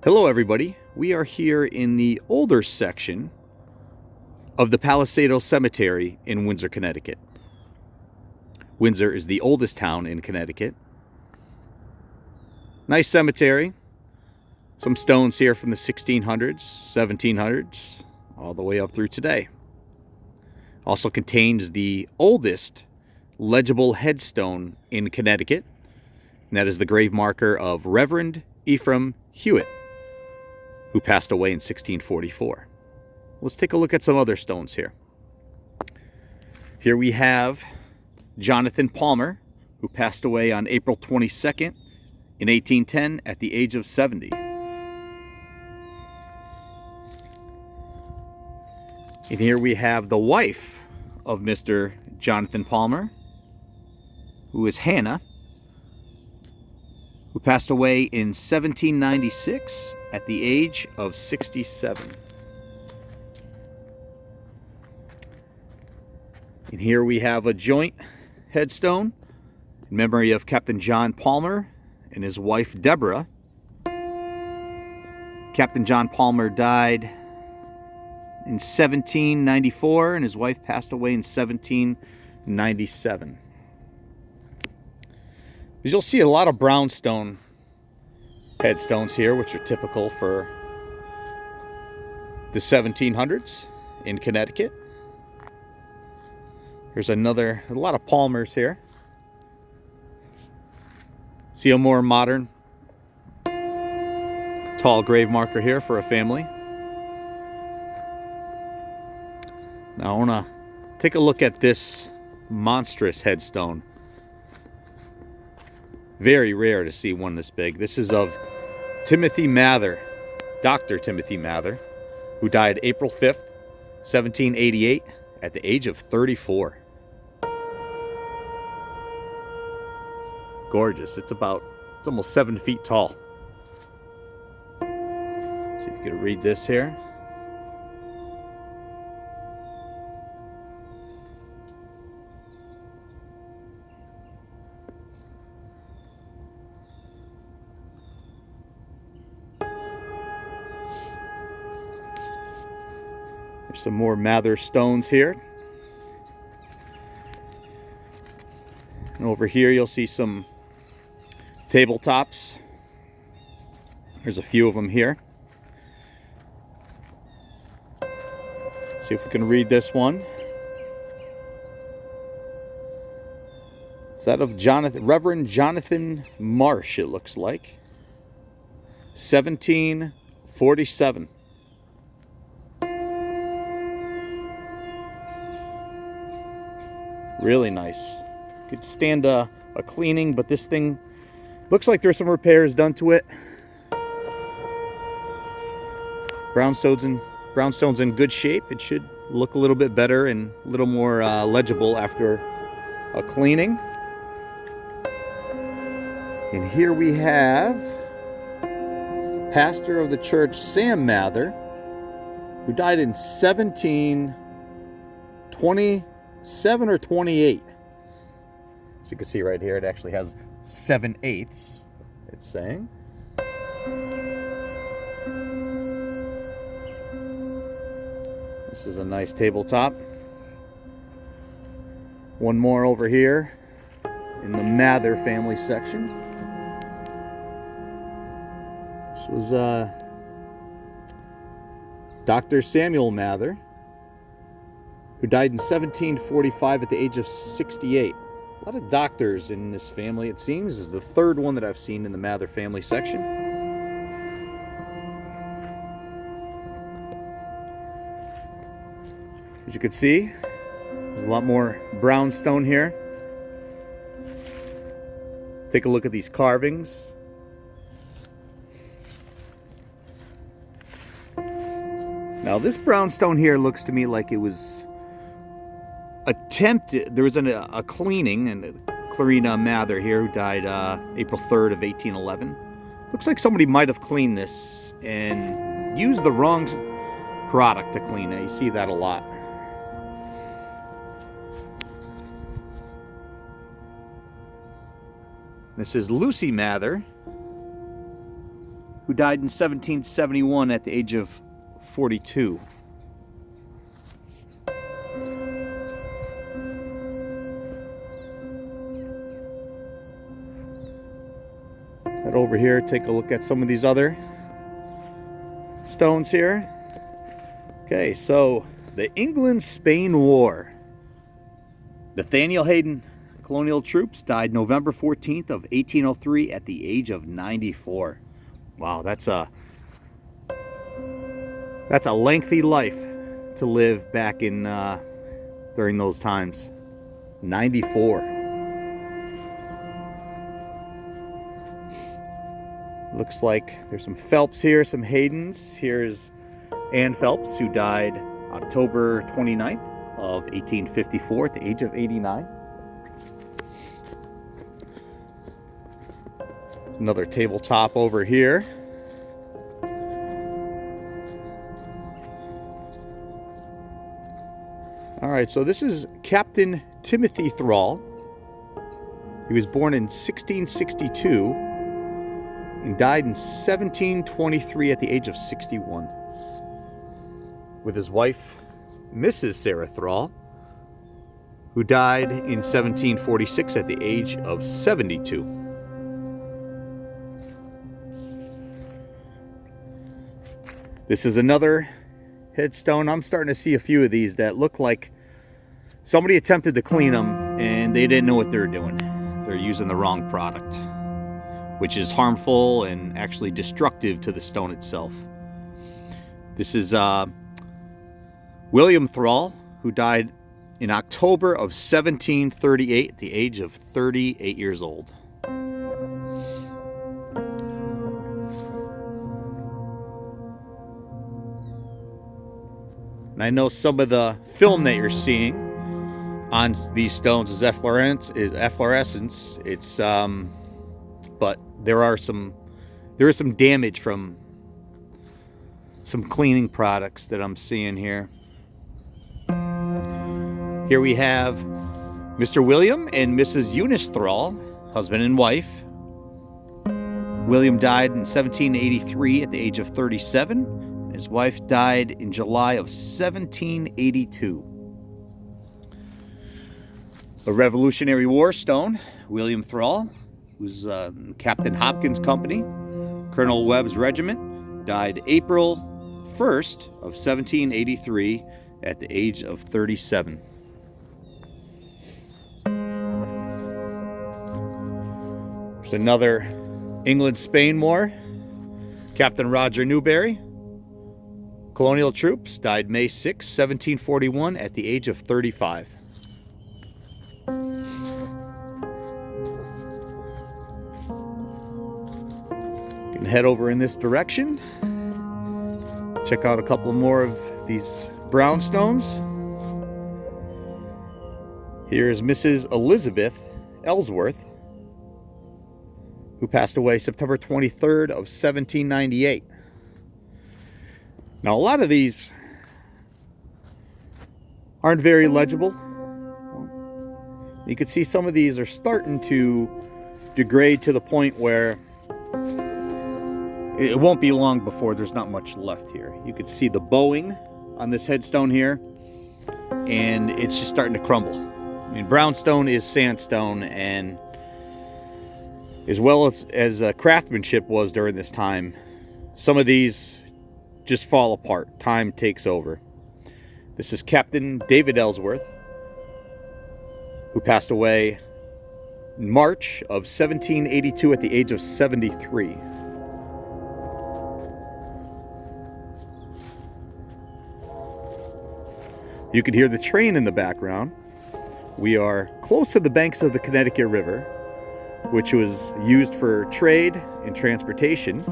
Hello everybody, we are here in the older section of the Palisado Cemetery in Windsor, Connecticut. Windsor is the oldest town in Connecticut. Nice cemetery. Some stones here from the 1600s, 1700s, all the way up through today. Also contains the oldest legible headstone in Connecticut, and that is the grave marker of Reverend Ephraim Hewitt, who passed away in 1644. Let's take a look at some other stones here. Here we have Jonathan Palmer, who passed away on April 22nd in 1810 at the age of 70. And here we have the wife of Mr. Jonathan Palmer, who is Hannah, who passed away in 1796 at the age of 67. And here we have a joint headstone in memory of Captain John Palmer and his wife Deborah. Captain John Palmer died in 1794 and his wife passed away in 1797. You'll see a lot of brownstone headstones here, which are typical for the 1700s in Connecticut. Here's a lot of Palmers here. See a more modern, tall grave marker here for a family. Now I want to take a look at this monstrous headstone. Very rare to see one this big. This is of Timothy Mather, Dr. Timothy Mather, who died April 5th, 1788 at the age of 34. Gorgeous. It's almost 7 feet tall. See if you can read this here. There's some more Mather stones here. And over here you'll see some tabletops. There's a few of them here. See if we can read this one. It's that of Reverend Jonathan Marsh, it looks like. 1747. Really nice. Could stand a cleaning, but this thing looks like there's some repairs done to it. Brownstone's in good shape. It should look a little bit better and a little more legible after a cleaning. And here we have pastor of the church, Sam Mather, who died in 1727 or 28. As you can see right here, it actually has 7/8, it's saying. This is a nice tabletop. One more over here in the Mather family section. This was Dr. Samuel Mather, who died in 1745 at the age of 68. A lot of doctors in this family, it seems. This is the third one that I've seen in the Mather family section. As you can see, there's a lot more brownstone here. Take a look at these carvings. Now this brownstone here looks to me like it was attempted. There was a cleaning, and Clarina Mather here, who died April 3rd of 1811. Looks like somebody might have cleaned this and used the wrong product to clean it. You see that a lot. This is Lucy Mather, who died in 1771 at the age of 42. Head over here, take a look at some of these other stones here. Okay, so the England-Spain War. Nathaniel Hayden, colonial troops, died November 14th of 1803 at the age of 94. Wow, that's a lengthy life to live back in during those times. 94. Looks like there's some Phelps here, some Haydens. Here's Anne Phelps, who died October 29th of 1854 at the age of 89. Another tabletop over here. All right, so this is Captain Timothy Thrall. He was born in 1662 and died in 1723 at the age of 61. With his wife, Mrs. Sarah Thrall, who died in 1746 at the age of 72. This is another headstone. I'm starting to see a few of these that look like somebody attempted to clean them and they didn't know what they were doing. They're using the wrong product, which is harmful and actually destructive to the stone itself. This is William Thrall, who died in October of 1738 at the age of 38 years old. And I know some of the film that you're seeing on these stones is efflorescence. It's but there is some damage from some cleaning products that I'm seeing here. Here we have Mr. William and Mrs. Eunice Thrall, husband and wife. William died in 1783 at the age of 37. His wife died in July of 1782. A Revolutionary War stone, William Thrall, who's Captain Hopkins' company, Colonel Webb's regiment, died April 1st of 1783 at the age of 37. There's another England-Spain War, Captain Roger Newberry, colonial troops, died May 6, 1741 at the age of 35. You can head over in this direction. Check out a couple more of these brownstones. Here is Mrs. Elizabeth Ellsworth, who passed away September 23rd of 1798. Now, a lot of these aren't very legible. You can see some of these are starting to degrade to the point where it won't be long before there's not much left here. You can see the bowing on this headstone here, and it's just starting to crumble. I mean, brownstone is sandstone, and as well as craftsmanship was during this time, some of these just fall apart. Time takes over. This is Captain David Ellsworth, who passed away in March of 1782 at the age of 73. You can hear the train in the background. We are close to the banks of the Connecticut River, which was used for trade and transportation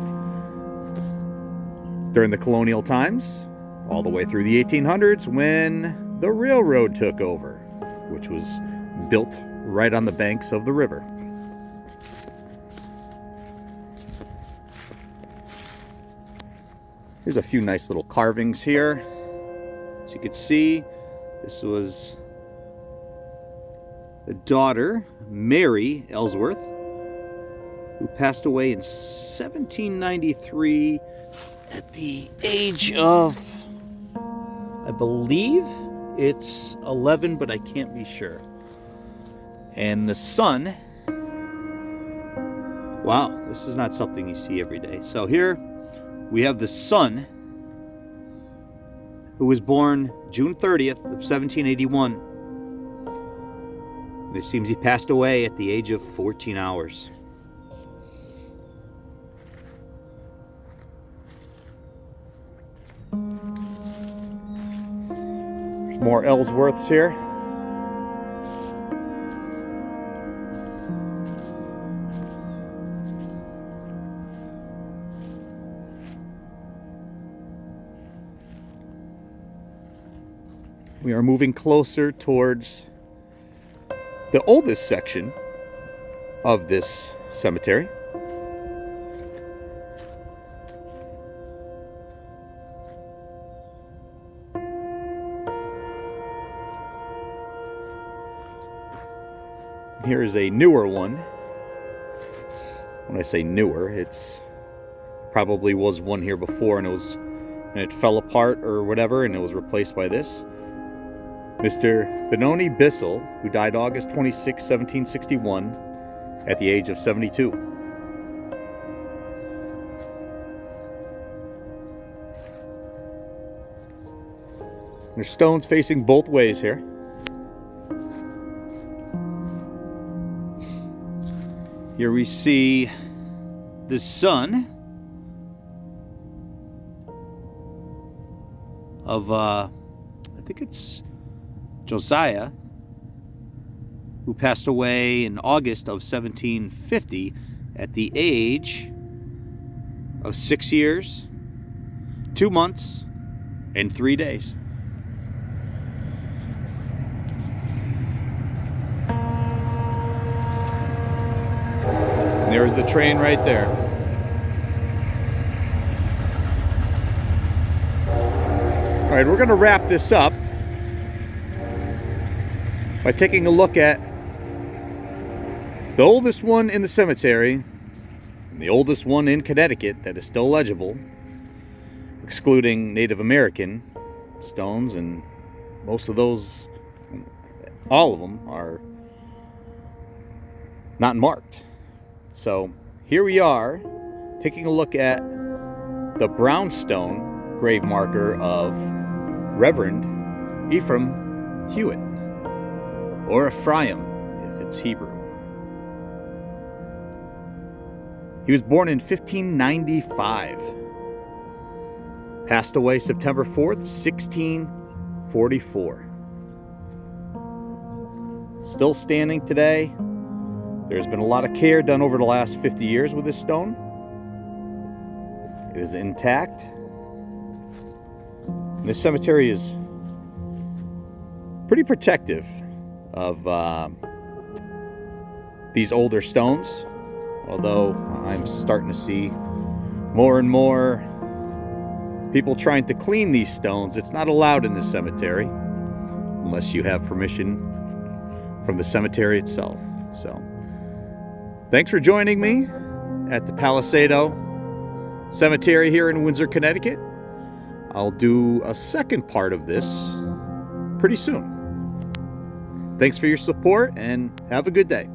during the colonial times, all the way through the 1800s when the railroad took over, which was built right on the banks of the river. Here's a few nice little carvings here. As you can see, this was the daughter, Mary Ellsworth, who passed away in 1793 at the age of, I believe it's 11, but I can't be sure. And the son, wow, this is not something you see every day. So here we have the son, who was born June 30th of 1781. And it seems he passed away at the age of 14 hours. There's more Ellsworths here. We are moving closer towards the oldest section of this cemetery. Here is a newer one. When I say newer, it's probably was one here before and it fell apart or whatever and it was replaced by this. Mr. Benoni Bissell, who died August 26, 1761, at the age of 72. There's stones facing both ways here. Here we see the son of, I think it's Josiah, who passed away in August of 1750 at the age of 6 years, 2 months, and 3 days. And there's the train right there. All right, we're going to wrap this up by taking a look at the oldest one in the cemetery and the oldest one in Connecticut that is still legible, excluding Native American stones, and most of those, all of them, are not marked. So here we are taking a look at the brownstone grave marker of Reverend Ephraim Hewitt, or Ephraim if it's Hebrew. He was born in 1595. Passed away September 4th, 1644. Still standing today. There's been a lot of care done over the last 50 years with this stone. It is intact. And this cemetery is pretty protective of these older stones, although I'm starting to see more and more people trying to clean these stones. It's not allowed in this cemetery unless you have permission from the cemetery itself. So thanks for joining me at the Palisado Cemetery here in Windsor, Connecticut. I'll do a second part of this pretty soon. Thanks for your support and have a good day.